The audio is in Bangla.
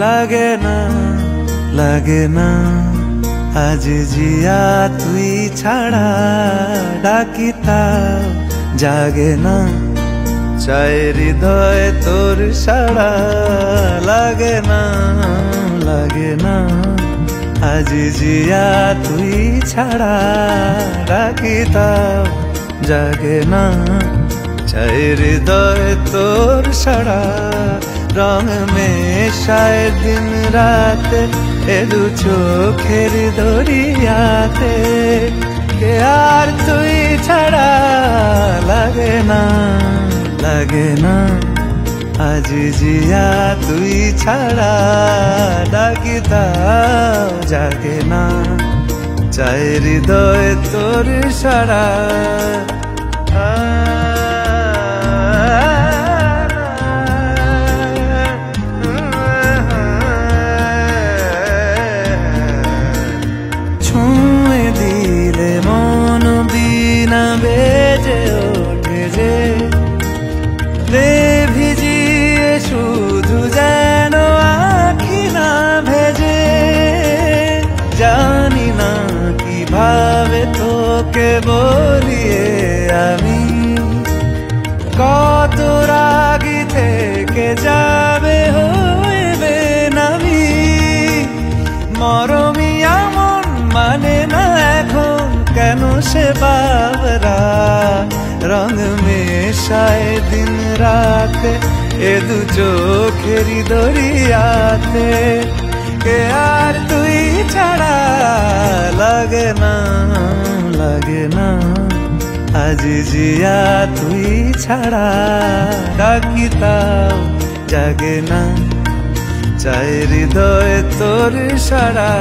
লাগে না লাগে না আজ জিয়া তুই ছাড়া ডাকি তাও জাগে না চাই হৃদয় তোর সাড়া লাগে না লাগে না আজ জিয়া তুই ছাড়া ডাকি তাও জাগে না চাই হৃদয় তোর সাড়া রং মেশায় দিন রাত এ দু চোখের দরিয়াতে কে আর তুই ছাড়া লাগে না লাগে না আজ জিয়া তুই ছাড়া ডাকি তাও জাগে না চাই হৃদয় তোর সাড়া ছুঁয়ে দিলে মন বিনা বেজে ওঠে যে রে ভিজিয়ে শুধু যেন আখি না ভেজে জানি না কিভাবে তোকে বলিয়ে আমি কত রাগি থেকে যাবে হইবে নামি মরমি আমন মানে না এখন কেন সে বাবরা রং মেশায় দিন রাতে এ দু চোখেরি দরিয়াতে কে আর তুই ছাড়া লাগে না লাগে না আজ জিয়া তুই ছাড়া ডাকি তাও জাগে না চাই হৃদয় তোর সাড়া